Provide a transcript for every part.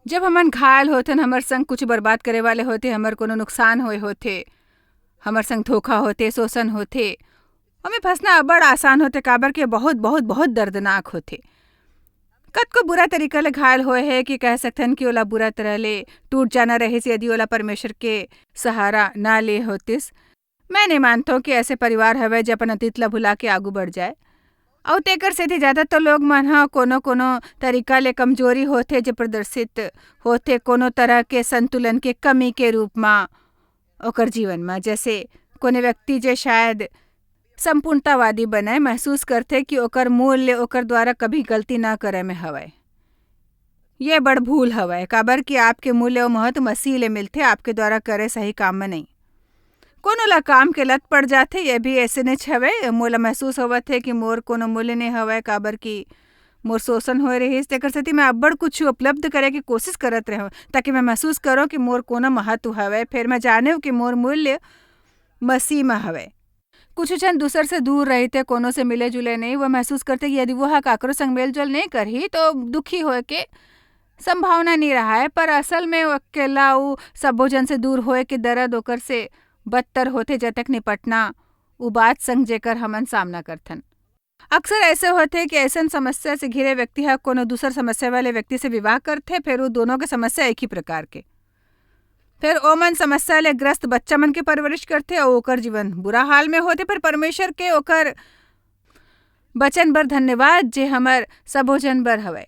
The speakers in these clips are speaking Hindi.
जब हमन घायल होते हमर संग कुछ बर्बाद करे वाले होते, हमर कोनो नुकसान होए होते, हमर संग धोखा होते, शोषण होते, ओमे फंसना अब्बड़ आसान होते काबर के बहुत बहुत बहुत दर्दनाक होते। कतको बुरा तरीका ले घायल होए है कि कह सकथन कि ओला बुरा तरह ले टूट जाना रहिस यदि ओला परमेश्वर के सहारा ना ले होतिस। मैं नहीं मानथो कि ऐसे परिवार हवे जो अपन अतीत ला भुला के आगू बढ़ जाए। अउ तेकर सेती ज़्यादातर लोग मन ह कोनो कोनो तरीका ले कमजोरी होथे जो प्रदर्शित होथे कोनो तरह के संतुलन के कमी के रूप म ओकर जीवन म। जैसे कोनो व्यक्ति जे शायद संपूर्णतावादी बनय, महसूस करथे कि ओकर मूल्य ओकर द्वारा कभी गलती ना करे में हवय। ये बड़ भूल हवय काबर कि आपके मूल्य अउ महत्व मसीह ले मिलथे, आपके द्वारा करे सही काम में नहीं। कोनो ला काम के लत पड़ जाथे, ये भी ऐसनेच हवय। मोला महसूस होवत हे कि मोर कोनो मूल्य नहीं हवय काबर कि मोर शोषण होए रहिस। तेकर सेती मैं अब्बड़ कुछ उपलब्ध करे के कोशिश करत रहें ताकि मैं महसूस करो कि मोर कोनो महत्व हवय। फिर मैं जाने कि मोर मूल्य मसीह में हवय। कुछ जन दूसर से दूर रहिथे, कोनो से मिले जुले नहीं, वो महसूस करते कि यदि वो ह काकरो संग मेल जोल नहीं करही तो दुखी होए के संभावना नहीं रहा है। पर असल में वो अकेला अउ सब्बो जन से दूर होए के दर्द ओकर से बदतर होथे जतक निपटना उ बात संग जेकर हमन सामना करथन। अक्सर ऐसे होथे कि ऐसन समस्या से घिरे व्यक्ति ह कोनो दूसर समस्या वाले व्यक्ति से विवाह करथे, फिर वो दोनों के समस्या एक ही प्रकार के। फिर ओमन समस्या ले ग्रस्त बच्चा मन के परवरिश करथे और ओकर जीवन बुरा हाल में होथे। फिर परमेश्वर के ओकर बचन बर धन्यवाद जे हमर सबो जन बर हवय।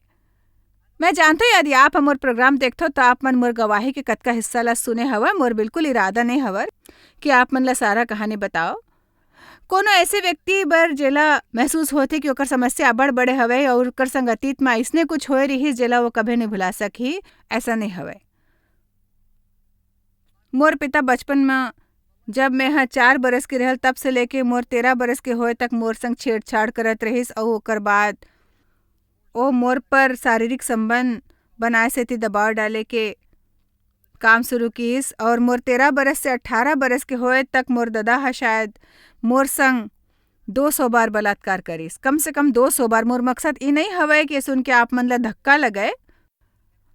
मैं जानथो यदि आप हमर प्रोग्राम देखथो तो आप मन मोर गवाही के कतका हिस्सा ला सुने हवा। मोर बिल्कुल इरादा नहीं हवर कि आप मन ला सारा कहानी बताओ। कोनो ऐसे व्यक्ति बर जेला महसूस होथे कि ओकर समस्या अब्बड़ बड़े हवय और ओकर संग अतीत में अइसने कुछ होए रहिस जेला वो कभी नहीं भुला सकही, ऐसा नहीं हवय। मोर पिता बचपन में जब मैं 4 बरस के रहल तब से लेके मोर 13 बरस के होए तक मोर संग छेड़छाड़ करत रहिस और ओकर बाद ओ मोर पर शारीरिक संबंध बनाए सेती दबाव डाले के काम शुरू कीस। और मोर 13 बरस से 18 बरस के होए तक मोर दादा हा शायद मोर संग 200 बार बलात्कार करिस, कम से कम 200 बार। मोर मकसद ये नहीं हवय कि सुन के आप मन ला धक्का लगए।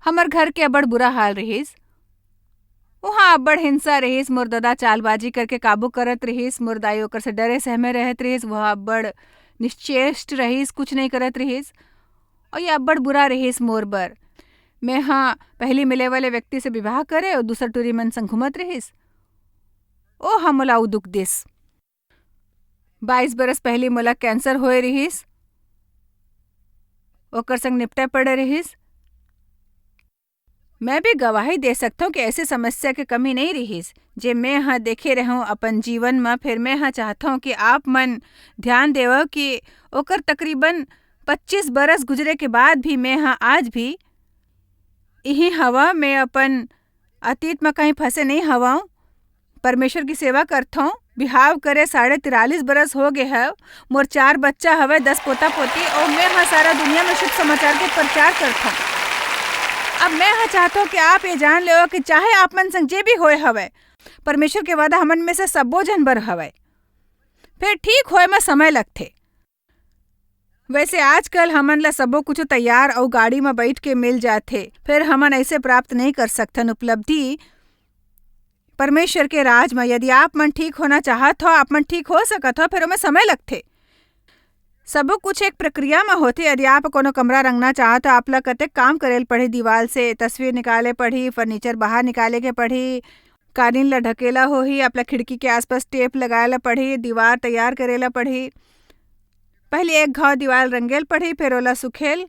हमर घर के अब्बड़ बुरा हाल रहिस, वहाँ अब्बड़ हिंसा रहिस। मोर दादा चालबाजी करके काबू करत रहिस, मोर दाई ओकर से डरे सहमे रहत रहिस। वह अब्बड़ निश्चेष्ट रहिस, कुछ नहीं करत रहिस और ये अब्बड़ बुरा रहिस मोर बर। मैं पहली मिले वाले व्यक्ति से विवाह करे और दूसर टूरी मन संग घूमत रहिस। ओ हा मोला उ दुख दिस। 22 बरस पहले मोला कैंसर होए रहिस, ओकर संग निपटे पड़े रहिस। मैं भी गवाही दे सकता हूँ कि ऐसी समस्या के कमी नहीं रहिस जे मैं देखे रहूँ अपन जीवन में। फिर मैं चाहता हूँ कि आप मन ध्यान देवो कि ओकर तकरीबन 25 बरस गुजरे के बाद भी मैं आज भी यही हवा। मैं अपन अतीत में कहीं फंसे नहीं हवा। परमेश्वर की सेवा करता हूँ। बिहाव करे 43.5 बरस हो गए है। मोर 4 बच्चा हवे, 10 पोता पोती और मैं सारा दुनिया में शुभ समाचार के प्रचार करता हूँ। अब मैं चाहता हूँ कि आप ये जान लो कि चाहे आप मन संग जे भी होए हवे, परमेश्वर के वादा हमन में से सबो जन बर हवे। फिर ठीक होए में समय लगथे। वैसे आजकल हमन ला सबो कुछ तैयार और गाड़ी में बैठ के मिल जाथे, फिर हमन ऐसे प्राप्त नहीं कर सकथन उपलब्धि परमेश्वर के राज में। यदि आप मन ठीक होना चाहत हो, आप मन ठीक हो सकत हो, फिर ओमे समय लगथे। सबो कुछ एक प्रक्रिया में होथे। यदि आप कोनो कमरा रंगना चाहत हो, आप ला कतेक काम करेल पड़ही। दीवार से तस्वीर निकाले पड़ही, फर्नीचर बाहर निकाले के पड़ही, कालीन ला ढकेला होही, आप ला खिड़की के आसपास टेप लगाए ला पड़ही, दीवार तैयार करेला पड़ही। पहले एक घाव दीवार रंगेल पड़ही, फिर ओला सुखेल,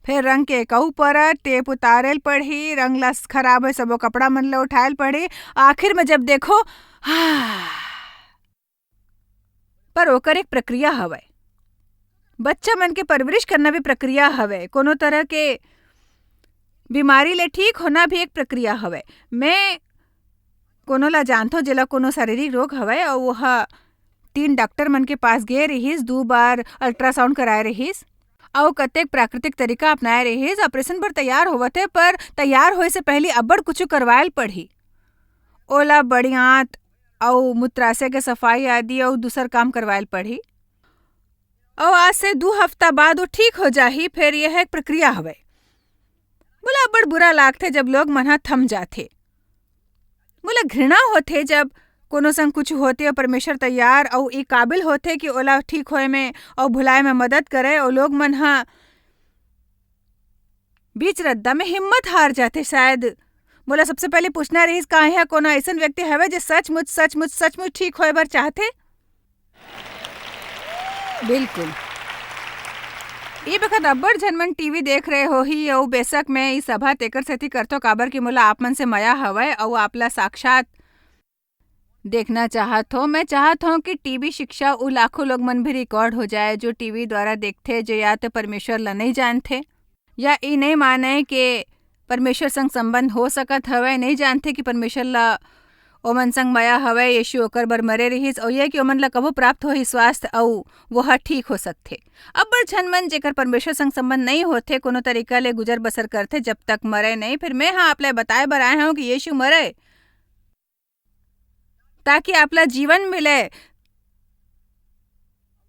फिर रंग के एकऊ परत टेप उतारेल पड़ही, रंग ला खराब है सबो कपड़ा मन ला उठाएल पड़ही। आखिर में जब देखो पर ओकर एक प्रक्रिया हवय। बच्चा मन के परवरिश करना भी प्रक्रिया हवय। कोनो तरह के बीमारी ले ठीक होना भी एक प्रक्रिया हवय। मैं कोनो ला जानथो जेला कोनो शारीरिक रोग हवय और वह 3 डॉक्टर मन के पास गए रहिस, 2 बार अल्ट्रासाउंड कराए रहिस और कतेक प्राकृतिक तरीका अपनाए रहिस। ऑपरेशन पर तैयार होवत है, पर तैयार होए से पहले अब्बड़ कुछ करवाएल पड़ही। ओला बड़ी आंत और मूत्राशय के सफाई आदि और दूसर काम करवाएल पड़ही और आज से 2 हफ्ता बाद वो ठीक हो जाही। फिर यह एक प्रक्रिया हवय। बोला बड़ अब्बड़ बुरा लागथे जब लोग मन ह थम जाथे। मोला घृणा होथे जब कोनो संग कुछ होते और परमेश्वर तैयार अउ ई काबिल होथे कि ओला ठीक होए में और भुलाए में मदद करे और लोग मन ह बीच रद्दा में हिम्मत हार जाथे। शायद मोला सबसे पहले पूछना रहीस का यहाँ कोनो ऐसन व्यक्ति हवे जो सचमुच सचमुच सचमुच ठीक होए बर चाहथे। बिल्कुल ई बखत अब्बड़ झन मन टीवी देख रहे होही अउ बेशक मैं ई सभा तेकर सेती करथो काबर कि मोला आप मन से माया हवय अउ आपला साक्षात देखना चाहत हो। मैं चाहत हूँ कि टीवी शिक्षा उ लाखों लोग मन भी रिकॉर्ड हो जाए जो टीवी द्वारा देखथे, जो या तो परमेश्वर ला नहीं जानथे या ई नहीं माने कि परमेश्वर संग संबंध हो सकत हवय, नहीं जानथे कि परमेश्वर ला ओमन संग माया हवय, यीशु ओकर बर मरे रहिस और ये कि ओमन ला कबो प्राप्त होही स्वास्थ्य अउ वह ठीक हो सकथे। अब्बड़ झन मन जेकर परमेश्वर संग संबंध नहीं होथे कोनो तरीका ले गुजर बसर करथे जब तक मरे नहीं। फिर मैं हाँ आपले बताए बर आए हूँ कि यीशु मरे ताकि आपला जीवन मिले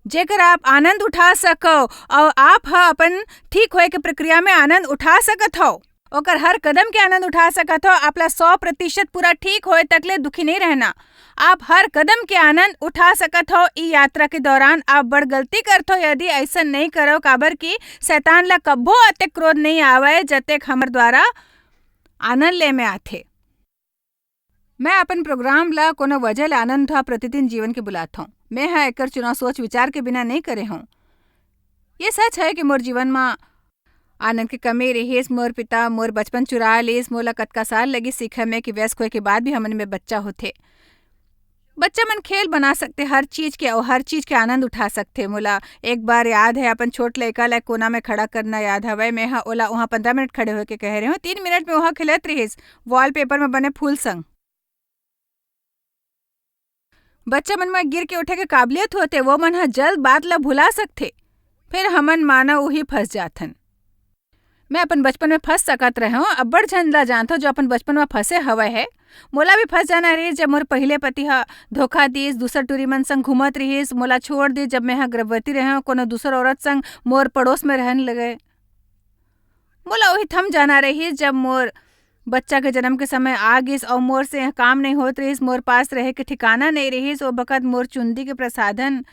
जेकर आप आनंद उठा सको और आप ह अपन ठीक होए के प्रक्रिया में आनंद उठा सकत हो, ओकर हर कदम के आनंद उठा सकत हो। आपला 100% पूरा ठीक होए तक ले दुखी नहीं रहना, आप हर कदम के आनंद उठा सकत हो। ई यात्रा के दौरान आप बड़ गलती करथो यदि ऐसा नहीं करो, काबर की शैतान ला कब्बो अतेक क्रोध नहीं आवे जतेक हमर द्वारा आनंद ले में आथे। मैं अपन प्रोग्राम ला कोनो वजह ले आनंद उठा प्रतिदिन जीवन के बुलात हूँ। मैं हाँ एकर चुनाव सोच विचार के बिना नहीं करे हूँ। ये सच है कि मोर जीवन में आनंद की कमी रहीस। मोर पिता मोर बचपन चुरा लिस। मोला कतका साल लगी सीखे में कि वयस्क होए के बाद भी हमन में बच्चा होथे। बच्चा मन खेल बना सकते हर चीज के और हर चीज के आनंद उठा सकते। मोला एक बार याद है अपन छोट लड़का ला कोना में खड़ा करना याद हवय। मैं हाँ ओला वहाँ 15 मिनट खड़े होके कह रहे हूँ, 3 मिनट में वहाँ खिलत रहीस वॉलपेपर में बने फूल संग। बच्चा मन में गिर के उठे के काबिलियत होते, वो मन ह जल्द बात ला भुला सकथे। फिर हमन माना उही फंस जाथन। मैं अपन बचपन में फंस सकत रहे हूँ, अब्बड़ झन ला जानथो जो अपन बचपन में फंसे हवय है। मोला भी फंस जाना रहीस जब मोर पहिले पति ह धोखा दिस, दूसर टूरी मन संग घूमत रहीस, मोला छोड़ दिस जब मैं गर्भवती रहे कोनो दूसर औरत संग मोर पड़ोस में रहन लगे। मोला वही थम जाना रहीस जब मोर बच्चा के जन्म के समय आ गिस और मोर से काम नहीं होत रहीस, मोर पास रहे के ठिकाना नहीं रहीस। ओ बखत मोर चुंदी के प्रसाधन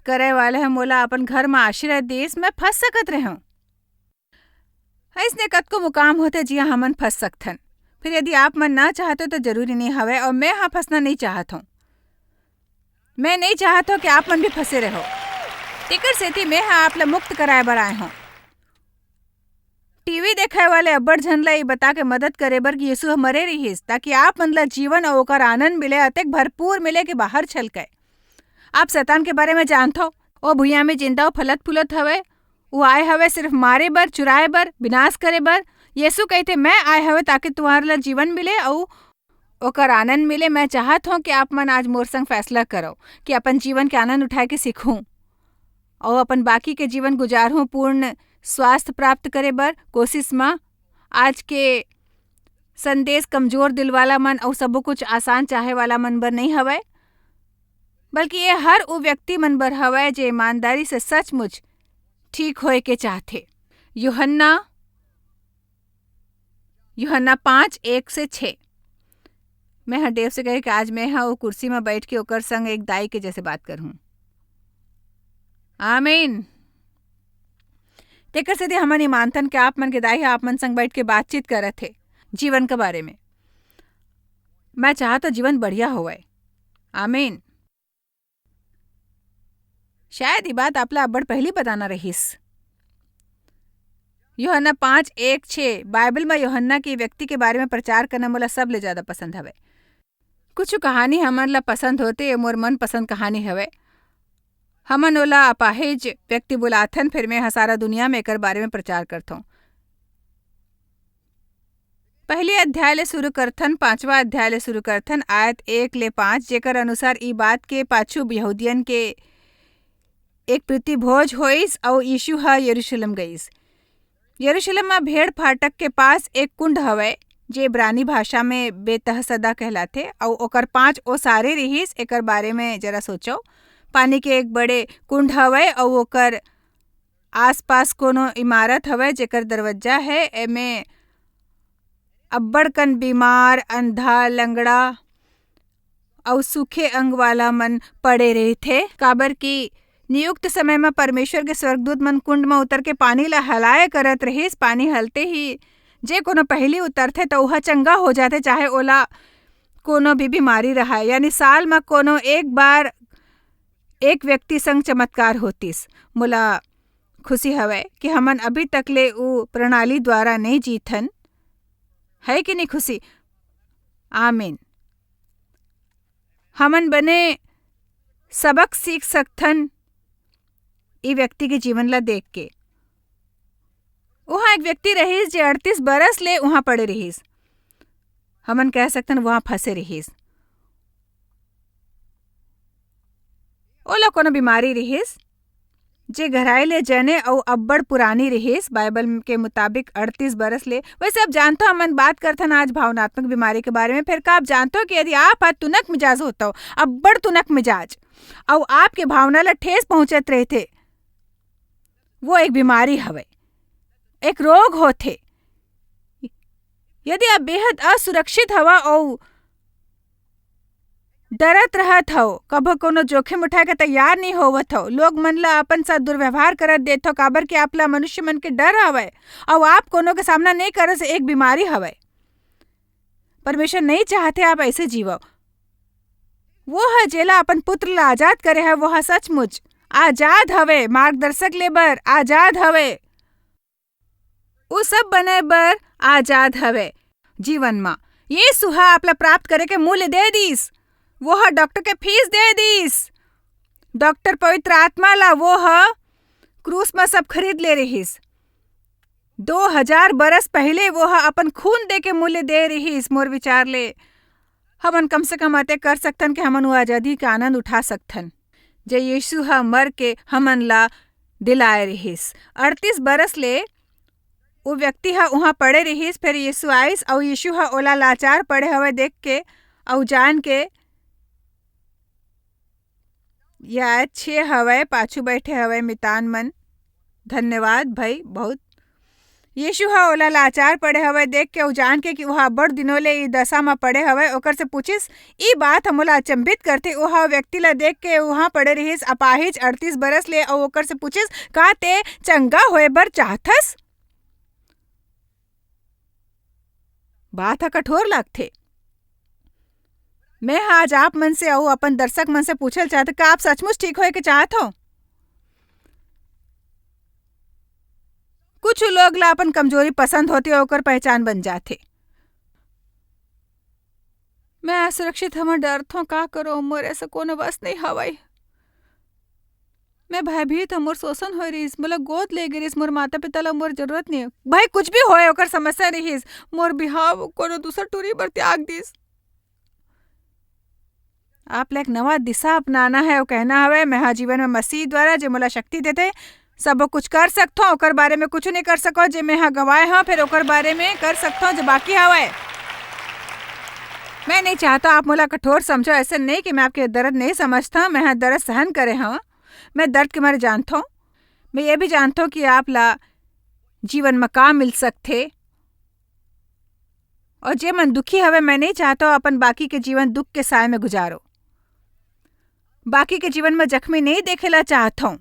करे वाले है मोला अपन घर में आश्रय देस, मैं फंस सकत रहे हूँ। ऐसने कतको मुकाम होते जिया हमन फंस सकथन। फिर यदि आप मन ना चाहते तो जरूरी नहीं हवे और मैं हाँ फंसना नहीं चाहत हूँ। मैं नहीं चाहत हूँ कि आप मन भी फंसे रहो। तेकर सेती मैं हाँ आप ला मुक्त कराए बर आए हूँ। टीवी देखे वाले अब्बड़ झन ला बता के मदद करे बर कि यीशु मरे रहीस ताकि आप मन ला जीवन और ओकर आनंद मिले, अतेक भरपूर मिले कि बाहर छलके। आप शैतान के बारे में जानथो, ओ भुइयां में जिंदा फलत फूलत हवे। वो आए हवे सिर्फ मारे बर, चुराए बर, विनाश करे बर। यीशु कहते मैं आए हवे ताकि तुम्हारे ला जीवन मिले और ओकर आनंद मिले। मैं चाहत हूँ कि आप मन आज मोर संग फैसला करो कि अपन जीवन के आनंद उठाए के सीखूं और अपन बाकी के जीवन गुजारूं पूर्ण स्वास्थ्य प्राप्त करे बर कोशिश में। आज के संदेश कमजोर दिल वाला मन और सब कुछ आसान चाहे वाला मन बर नहीं हवय, बल्कि ये हर वो व्यक्ति मन बर हवय जो ईमानदारी से सचमुच ठीक होए के चाहते। यूहन्ना 5:1-6। मैं हाँ देव से कहे कि आज मैं हाँ वो कुर्सी में बैठ के ओकर संग एक दाई के जैसे बात करूं। आमीन। तेकर से हमन ईमानतन के आप मन के दाई आप मन संग बैठ के बातचीत करे थे जीवन के बारे में। मैं चाहता जीवन बढ़िया होवे। आमीन। शायद ये बात आपला अब्बड़ पहली बताना रहीस। यूहन्ना 5:1-6 बाइबल में यूहन्ना की व्यक्ति के बारे में प्रचार करना मोला सब ले ज्यादा पसंद हवे। कुछ कहानी हमन ला पसंद होते, मोर मन पसंद कहानी हवे। हमन ओला अपाहिज व्यक्ति बुलाथन, फिर मैं सारा दुनिया में एकर बारे में प्रचार करथों। पहले अध्याय ले शुरू करथन, 5वां अध्याय ले शुरू करथन, आयत 1-5, जेकर अनुसार ई बात के पाछू यहूदियन के एक प्रीति भोज होइस और यीशु हा यरूशलेम गईस। यरूशलेम में भेड़ फाटक के पास एक कुंड हवे जे इब्रानी भाषा में बेतहसदा कहलाथे और ओकर 5 ओसारे रहीस। एकर बारे में जरा सोचो, पानी के एक बड़े कुंड हवे और ओकर आसपास कोनो इमारत हवे जेकर दरवाजा है, एमे अब्बड़ कन बीमार, अंधा, लंगड़ा अउ सूखे अंग वाला मन पड़े रहिथे। काबर की नियुक्त समय में परमेश्वर के स्वर्गदूत मन कुंड में उतर के पानी ला हलाए करत रहिस। पानी हलते ही जे कोनो पहली उतरथे तो ओहा चंगा हो जाथे, चाहे ओला कोनो भी बीमारी रहा। यानी साल में कोनो एक बार एक व्यक्ति संग चमत्कार होतिस। मोला खुशी हवे कि हमन अभी तक ले उ प्रणाली द्वारा नहीं जीथन, है कि नहीं खुशी? आमीन। हमन बने सबक सीख सकथन ई व्यक्ति के जीवन ला देख के। वहाँ एक व्यक्ति रहीस जे 38 बरस ले वहाँ पड़े रहीस। हमन कह सकथन वहाँ फंसे रहीस। ओला कोनो बीमारी रहीस जे गहराई ले जने अउ अब्बड़ पुरानी रहीस। बाइबल के मुताबिक 38 बरस ले। वैसे आप जानते हो हमन बात करथन आज भावनात्मक बीमारी के बारे में। फिर का आप जानते हो कि यदि आप आज तुनक मिजाज होता हो, अब्बड़ तुनक मिजाज, और आपके भावना ला ठेस पहुंचत रहे थे, वो एक बीमारी हवे, एक रोग होथे। यदि आप बेहद असुरक्षित हवा और डरत रहत हो, कभो कोनो जोखिम उठाए के तैयार नहीं होवत हो, लोग मन ला अपन साथ दुर्व्यवहार करत देत हो काबर के आप ला मनुष्य मन के डर हवे और आप कोनो के सामना नहीं करे से एक बीमारी हवे। परमेश्वर नहीं चाहते आप ऐसे जीवो। वो है जेला अपन पुत्र ला आजाद करे है, वो है सचमुच आजाद हवे। मार्गदर्शक ले बर आजाद हवे, वो सब बने बर आजाद हवे। जीवन में ये सुहा आपला प्राप्त करे के मूल्य दे दीस, वो हा डॉक्टर के फीस दे दीस। डॉक्टर पवित्र आत्मा ला वो हा क्रूस में सब खरीद ले रहीस। 2000 बरस पहले वो हा अपन खून दे के मूल्य दे रहीस। मोर विचार ले हमन कम से कम अते कर सकथन कि हमन वो आजादी का आनंद उठा सकथन जे यीशु हा मर के हमन ला दिलाए रहीस। 38 बरस ले वो व्यक्ति हा वहाँ पड़े रहीस। फिर यीशु आइस और यीशु हा ओला लाचार पड़े हवे देख के और जान के या अच्छे हवे पाछू बैठे हवे मितान मन। धन्यवाद भाई बहुत। यीशु हा ओला लाचार पड़े हवे देख के और जान के कि वह बड़ दिनों ले ई दशा में पड़े हवे। ओकर से पूछिस ई बात हमला अचंभित करते। वह व्यक्ति ला देख के वहाँ पड़े रहीस अपाहिज 38 बरस ले और ओकर से पूछिस का ते चंगा होए बर चाहथस? बात हा कठोर लगथे। मैं आज आप मन से और अपन दर्शक मन से पूछल चाहते कि आप सचमुच ठीक होए के चाहत हो? कुछ लोग ला अपन कमजोरी पसंद होती है, ओकर पहचान बन जाते। मैं असुरक्षित हमर डरत हूँ, का करो मोर ऐसा कोनो बस नहीं हवाई। मैं भयभीत हूँ, मोर शोषण हो रहीस, मोला गोद ले गिरिस। मोर माता पिता ला मोर जरूरत नहीं है। भाई कुछ भी होए ओकर समस्या रहीस, मोर बिहाव कोनो दूसर टूरी बर त्याग दिस। आप ला एक नवा दिशा अपनाना है और कहना हवे मैं हा जीवन में मसीह द्वारा जे मोला शक्ति देते सब कुछ कर सकथो। ओकर बारे में कुछ नहीं कर सको जे मैं हा गवाए हाँ, फिर ओकर बारे में कर सकथो जो बाकी हवे। मैं नहीं चाहता आप मोला कठोर समझो। ऐसे नहीं कि मैं आपके दर्द नहीं समझता, मैं हाँ दर्द सहन करे हाँ। मैं दर्द के मारे जानता हूँ। मैं ये भी जानता हूँ कि आप ला जीवन में का मिल सकते। और जे मन दुखी हवे मैं नहीं चाहता अपन बाकी के जीवन दुख के साय में गुजारो। बाकी के जीवन में जख्मी नहीं देखेला चाहता हूँ,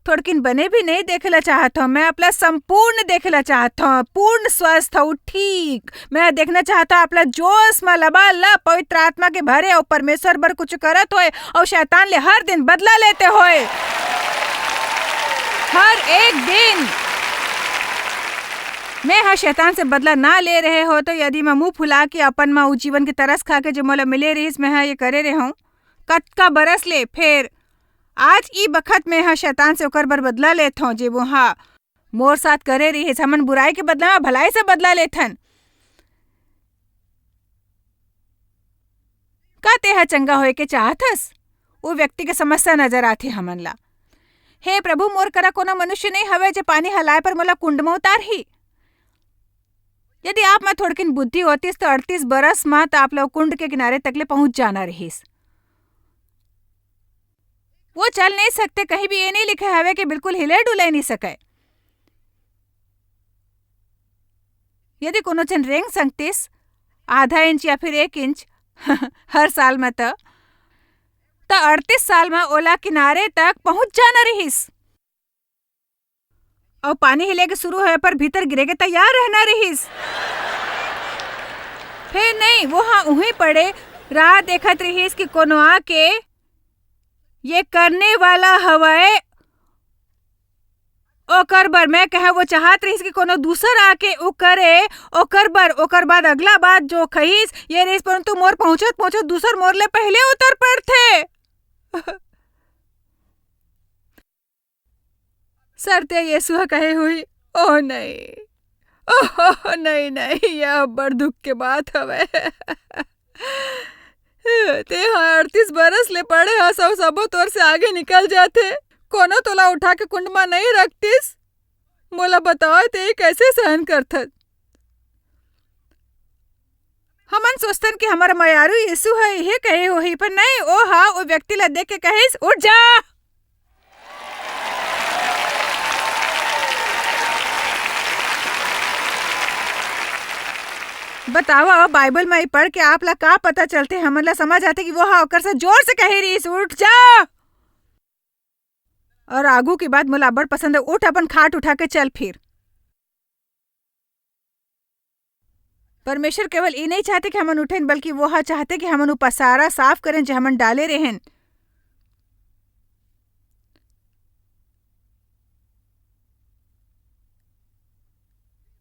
थोड़किन बने भी नहीं देखेला चाहता हूँ। मैं अपना संपूर्ण देखेला चाहता हूँ, पूर्ण स्वस्थ हूँ, ठीक। मैं देखना चाहता हूँ अपना जोश में लबालब पवित्र आत्मा के भरे और परमेश्वर बर कुछ करत होए और शैतान ले हर दिन बदला लेते होए। हर एक दिन मैं हाँ शैतान से बदला ना ले रहे हो तो यदि मैं मुंह फुला के अपन माँ जीवन की तरस खा के जो मोला मिले रहीस मैं हाँ ये करे रहे हूँ कतका बरस ले। फिर आज ई बखत में हाँ शैतान से ओकर बर बदला लेत हूँ जे वो हाँ मोर साथ करे रही है। हमन बुराई के बदला में भलाई से बदला लेथन। का तेहा चंगा होए के चाहथस? वो व्यक्ति के समस्या नजर आती हमन ला। हे प्रभु मोर करा कोनो मनुष्य नहीं हवे जे पानी हलाए पर मोला कुंड में उतार ही। यदि आप में थोड़किन बुद्धि होतीस तो 38 बरस में आप लोग कुंड के किनारे तकले पहुंच जाना रहीस। वो चल नहीं सकते, कहीं भी ये नहीं लिखा हवे कि बिल्कुल हिले डुले नहीं सके। यदि कोनो जन रेंग संगतीस आधा इंच या फिर 1 इंच हर साल में तो 38 साल में ओला किनारे तक पहुंच जाना रहीस और पानी हिले के शुरू होए पर भीतर गिरे के तैयार रहना रहीस। फिर नहीं, वो हाँ उही पड़े राह देखत रहीस कि कोनो आके ये करने वाला हवाए। ओकर बर मैं कहे वो चाहत रहीस कि कोनो दूसर आके उ करे ओकर बर। ओकर बाद अगला बात जो कहीस ये रहीस, परंतु मोर पहुंचत पहुंचत दूसर मोर ले पहले उतर पड़थे। सरते यीशु कहे हुई, ओ नहीं, ओह नहीं नहीं, यह बड़ दुख के बात हवे। ते हाँ 38 बरस ले पड़े हा, सब सबो तोर से आगे निकल जाते, कोनो तोला उठा के कुंड में नहीं रखतीस। मोला बताओ ते कैसे सहन करथत। हमन सोचतन कि हमारा मयारू यीशु है ये कहे होही, पर नहीं, ओ हाँ वो व्यक्ति ला देख के कहिस, उठ जा। बतावा बाइबल में पढ़ के आप ला का पता चलते, हमन ला समझ आते कि वो हाँ ओकर से जोर से कहे रहीस, उठ जा। और आगू की बात मोला बड़ पसंद है, उठ अपन खाट उठा के चल फिर। परमेश्वर केवल ये नहीं चाहते कि हमन उठें, बल्कि वो हाँ चाहते कि हमन पसारा साफ करें जो हमन डाले रहें।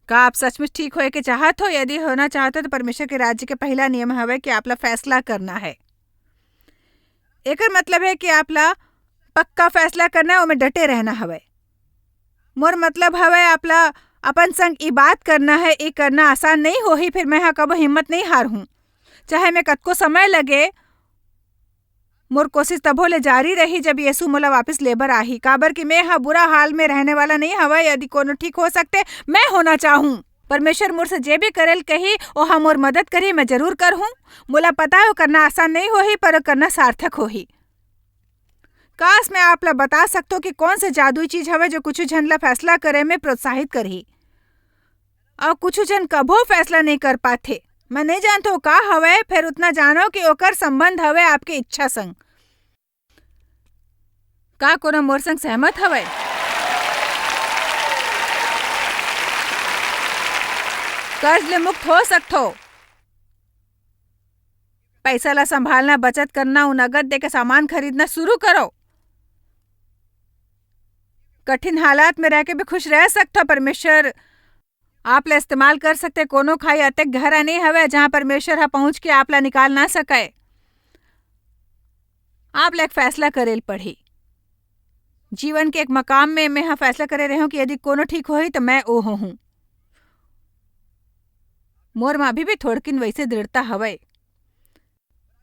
का आप सचमुच ठीक होए के चाहत हो? यदि होना चाहते हो तो परमेश्वर के राज्य के पहला नियम हवे कि आपला फैसला करना है। एकर मतलब है कि आपला पक्का फैसला करना है, ओमे डटे रहना हवे। मोर मतलब हवे आपला अपन संग ई बात करना है। ये करना आसान नहीं होही, फिर मैं कबो हिम्मत नहीं हार हूं, चाहे मैं कतको समय लगे। मोर कोशिश तभो ले जारी रही जब यीशु मोला वापस लेबर आही। काबर कि मैं बुरा हाल में रहने वाला नहीं हवा। यदि कोनो ठीक हो सकते मैं होना चाहूँ। परमेश्वर मोर से जे भी करेल कही ओहा मोर मदद करी, मैं जरूर कर हूँ। मोला पता है वो करना आसान नहीं होही, पर करना सार्थक होही। काश मैं आप ला बता सकतो कि कौन से जादुई चीज हवे जो कुछ जन ला फैसला करे में प्रोत्साहित करही और कुछ जन कभो फैसला नहीं कर पाथे। मैं नहीं जानता का हवे, फिर उतना जानो कि ओकर संबंध हवे आपके इच्छा संग। का कोनो मोर संग सहमत हवे? कर्ज ले मुक्त हो सकथो। पैसा ला संभालना, बचत करना, उ नगद दे के सामान खरीदना शुरू करो। कठिन हालात में रह के भी खुश रह सकता। परमेश्वर आप ला इस्तेमाल कर सकते। कोनो खाई अतक गहरा नहीं हवे जहां परमेश्वर हा पहुंच के आप ला निकाल ना सके। आप ला एक फैसला करेल पड़ी जीवन के एक मकाम में। मैं हाँ फैसला करे रही हूँ कि यदि कोनो ठीक होही तो मैं ओ हूँ। मोर में अभी भी थोड़किन वैसे दृढ़ता हवे।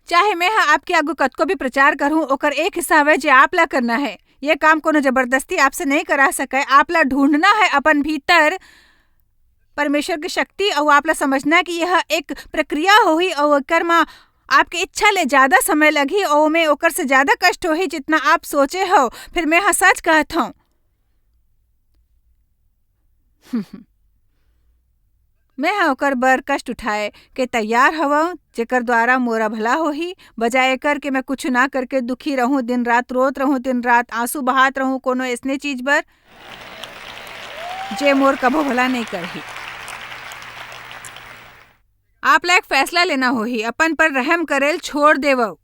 चाहे मैं हाँ आपके आगू कतको भी प्रचार करूं, ओकर एक हिस्सा हवे जे आप ला करना है। ये काम कोनो जबरदस्ती आपसे नहीं करा सके। आप ला ढूंढना है अपन भीतर परमेश्वर की शक्ति और आप ला समझना है कि यह एक प्रक्रिया होही और ओकर में आपके इच्छा ले ज्यादा समय लगी और में ओकर से ज्यादा कष्ट होही जितना आप सोचे हो। फिर मैं हाँ सच कहत हूँ। मैं हाँ ओकर बर कष्ट उठाए के तैयार हवा जेकर द्वारा मोरा भला होही, बजाय कर के मैं कुछ ना करके दुखी रहूं, दिन रात रोत रहूं, दिन रात आंसू बहात रहूं कोनो ऐसने चीज बर जे मोर कभो भला नहीं करही। आप ला एक फैसला लेना होही, अपन पर रहम करेल छोड़ देवो।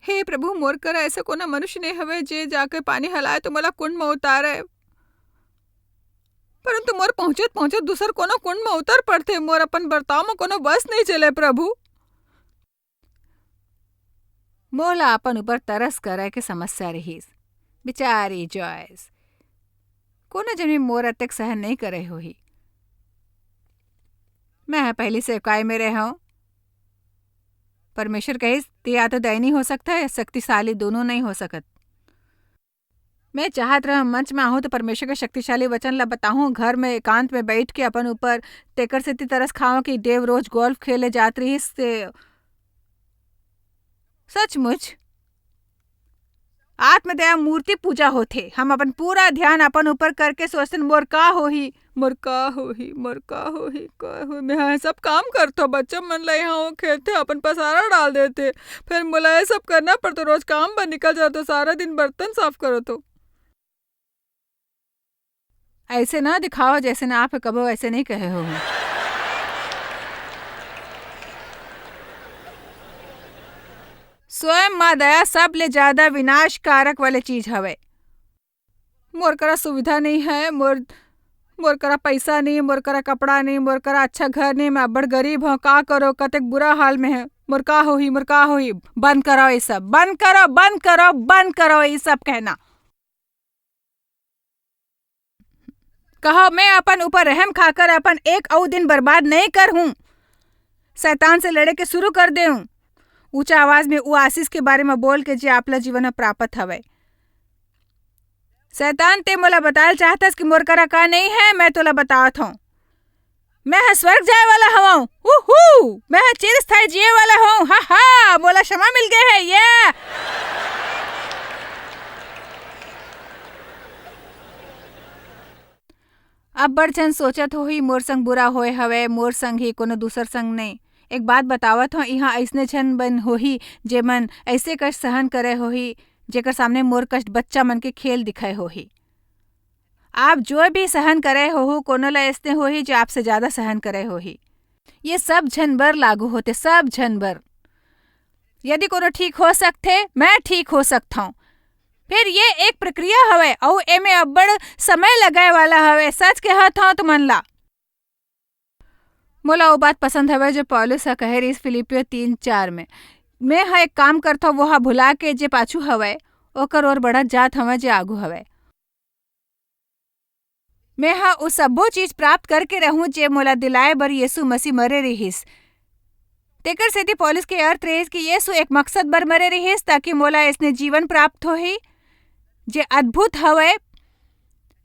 हे प्रभु, मोर करा ऐसा कोना मनुष्य नहीं हवे जे जाके पानी हलाए तो मोला कुंड में उतारे, परंतु मोर पहुंचत पहुंचत दूसर कोनो कुंड में उतर पड़ते। मोर अपन बर्ताव में कोनो बस नहीं चले प्रभु। मोला अपन ऊपर तरस करे के समस्या रहीस। बेचारी जॉयस कोनो जमी मोर अतक सहन नहीं करे होही। मैं पहली सेवकाई में रहा हूं। परमेश्वर कहिस ते या तो दयनीय हो सकता है, शक्तिशाली दोनों नहीं हो सकत। मैं चाहत रहा मंच में आहूँ तो परमेश्वर के शक्तिशाली वचन ला बताऊँ, घर में एकांत में बैठ के अपन ऊपर तेकर से तरस खाओ कि देव रोज गोल्फ खेले जात रही से सचमुच आत्मदया मूर्ति पूजा होथे। हम अपन पूरा ध्यान अपन ऊपर करके सोचते मोर का होही, मोर का होही, मोर का होही, का हो मैं हाँ सब काम करतो बच्चा मन ला यहाँ खेलते अपन पसारा डाल देते, फिर मोला ये सब करना पड़तो, रोज काम पर निकल जातो, सारा दिन बर्तन साफ करो तो ऐसे ना दिखाओ जैसे ना आप कबो ऐसे नहीं कहे हो। स्वयं माँ दया सब ले ज्यादा विनाशकारक वाले चीज हवे। मोर करा सुविधा नहीं है, मोर करा पैसा नहीं, मोर करा कपड़ा नहीं, मोर करा अच्छा घर नहीं, मैं अब्बड़ गरीब हूँ, का करो कतक बुरा हाल में है, मोर का होही, मोर का होही। बंद करो ये सब, बंद करो, बंद करो, बंद करो ये सब कहना। कहो मैं अपन ऊपर रहम खाकर अपन एक और दिन बर्बाद नहीं कर हूं, शैतान से लड़े के शुरू कर दे हूं। ऊंचा आवाज में वो आशीष के बारे में बोल के जे आपला जीवन में प्राप्त हवे। शैतान ते मोला बताल चाहतस कि मोर करा का नहीं है, मैं तोला बतावत हूँ। मैं है स्वर्ग जाए वाला हूँ, मैं है चिरस्थायी जिए वाला हूँ, हा हा मोला क्षमा मिल गए है ये। अब बड़ जन सोचत हो ही मोर संग बुरा होए हवे, मोर संग ही कोनो दूसर संग नहीं। एक बात बतावत हो, यहाँ ऐसने जन बन होही जे मन ऐसे कष्ट सहन करे होही जेकर सामने मोर कष्ट बच्चा मन के खेल दिखाए होही। आप जो भी सहन करे हो कोनो ला ऐसने होही जो आपसे ज्यादा सहन करे होही। ये सब झन बर लागू होते, सब झन बर। यदि कोनो ठीक हो सकते मैं ठीक हो सकता हूँ, फिर ये एक प्रक्रिया हवे और एमे अब्बड़ समय लगाए वाला हवे। सच के हाथ हो तुमन ला। मोला वो बात पसंद हवे जो पौलुस कहे रही फिलिपियो 3:4 में, मैं हा एक काम करता वो हा भुला के जे पाछू हवे ओकर और बढ़त जात हवे जे आगू हवे। मैं हा उस सब्बो चीज प्राप्त करके रहूं जे मोला दिलाए बर यीशु मसीह मरे रहिस। तेकर सेती पौलुस के अर्थ रहिस कि यीशु एक मकसद बर मरे रहिस ताकि मोला इसने जीवन प्राप्त होही जे अद्भुत हवे।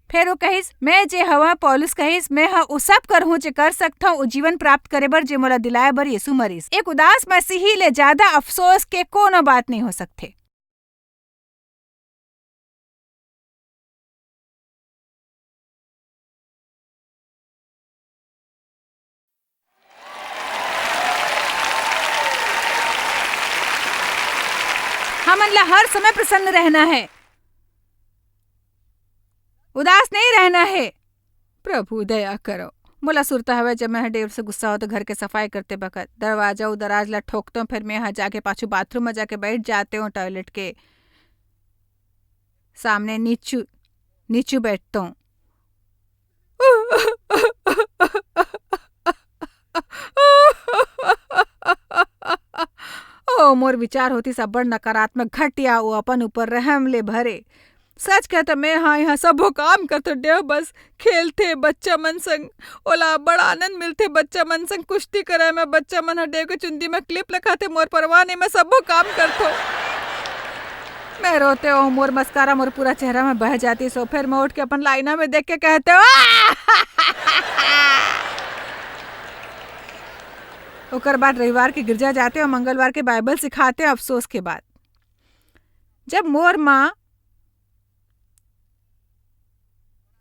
फिर वो कहिस मैं जे हवा पौलुस कहिस मैं हा उ सब करहूं जे कर सकता हूँ जीवन प्राप्त करे बर जे मोला दिलाए बर यीशु मरिस। एक उदास मसीही ले ज्यादा अफसोस के कोनो बात नहीं हो सकते। हमन ला हर समय प्रसन्न रहना है, उदास नहीं रहना है। प्रभु दया करो। मोला सुरता हवे जब मैं देर से गुस्सा हो तो घर के सफाई करते बखत दरवाजा दराज ला ठोकता हूँ, फिर मैं यहाँ जाके पाछू बाथरूम में जाके बैठ जाते हूँ, टॉयलेट के सामने नीचू नीचू बैठता हूँ। ओ मोर विचार होती सब बड़ नकारात्मक घटिया वो अपन ऊपर रहम ले भरे। सच कहता मैं हाँ यहाँ सब काम करते डेव बस खेलते बच्चा मन संग, ओला बड़ा आनंद मिलते बच्चा मन संग कुश्ती करे में, बच्चा मन डेव के चुंदी में क्लिप लगाते, मोर परवाह नहीं मैं सब काम करतो। मैं रोते हो मोर मस्कारा मोर पूरा चेहरा में बह जाती, सो फिर मैं उठ के अपन लाइना में देख के कहते हो। ओकर बाद रविवार के गिरजा जाते और मंगलवार के बाइबल सिखाते। अफसोस के बाद जब मोर माँ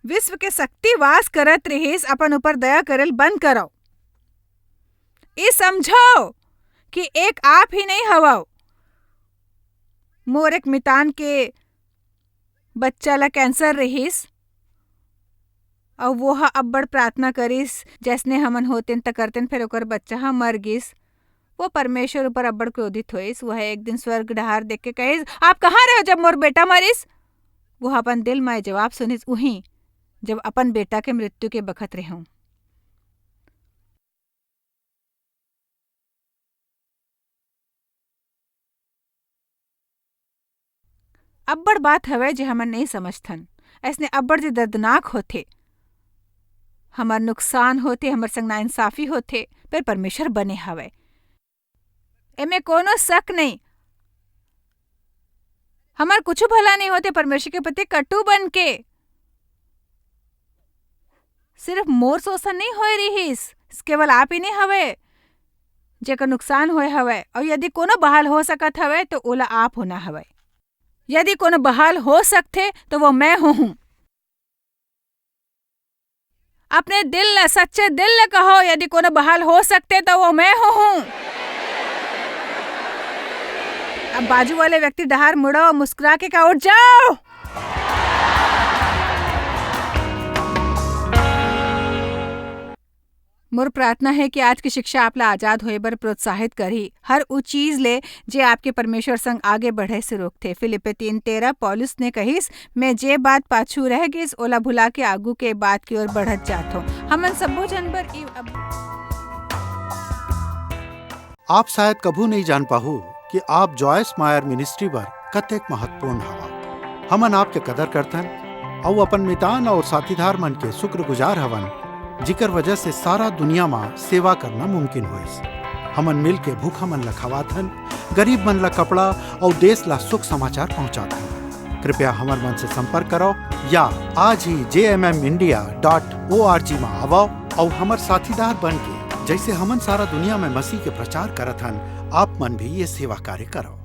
विश्व के शक्ति वास करत रहिस अपन ऊपर दया करल बंद करो। ये समझो कि एक आप ही नहीं हवाओ। मोर एक मितान के बच्चा ला कैंसर रहिस और वो हा अब्बड़ प्रार्थना करिस जैसने हमन होतेन त करतेन, फिर ओकर बच्चा हा मर गिस। वो परमेश्वर ऊपर अब्बड़ क्रोधित होइस। वह एक दिन स्वर्ग डहार देख के कहिस आप कहाँ रहे जब मोर बेटा मरिस। वो अपन दिल में जवाब सुनिस उही जब अपन बेटा के मृत्यु के बखत रहूं। अब्बड़ बात हवे जे हमन नहीं समझथन। ऐसने अब्बड़ जे दर्दनाक होथे, हमार नुकसान होते, हमर संग नाइंसाफी होते, पर परमेश्वर बने हवे एमे कोनो शक नहीं। हमार कुछ भला नहीं होते परमेश्वर के प्रति कटु बन के। सिर्फ मोर शोषण नहीं होए रहीस, केवल आप ही नहीं हवे जेकर नुकसान होए हवे। और यदि कोनो बहाल हो सकत हवे तो ओला आप होना हवे। यदि कोनो बहाल हो सकते तो वो मैं हूँ। अपने दिल ले, सच्चे दिल ले कहो, यदि कोनो बहाल हो सकते तो वो मैं हूँ। अब बाजू वाले व्यक्ति डहार मुड़ो, मुस्कुरा के कहा, उठ जाओ। मोर प्रार्थना है कि आज की शिक्षा आपला आजाद होए बर प्रोत्साहित करी। हर वो चीज ले जे आपके परमेश्वर संग आगे बढ़े से रोकथे। फिलिप्पी 3:13 पौलुस ने कहिस, मैं जे बात पाछू रह गिस ओला भुला के आगू के बात की ओर बढ़त जात हो। हमन सब्बो जनबर आप शायद कभू नहीं जान पाहू कि आप जॉयस मायर मिनिस्ट्री बर कतेक महत्वपूर्ण हवा। हमन आपके कदर करथन और अपन मितान और साथीदार मन के शुक्रगुजार हवन, जिकर वजह से सारा दुनिया में सेवा करना मुमकिन होइस। हमन मिल के भूखा मन ला खवाथन, गरीब मन ला कपड़ा और देश ला सुख समाचार पहुंचाथन। कृपया हमर मन से संपर्क करो या आज ही jmmindia.org में आवो और हमर साथीदार बन के जैसे हमन सारा दुनिया में मसीह के प्रचार करत हन, आप मन भी ये सेवा कार्य करो।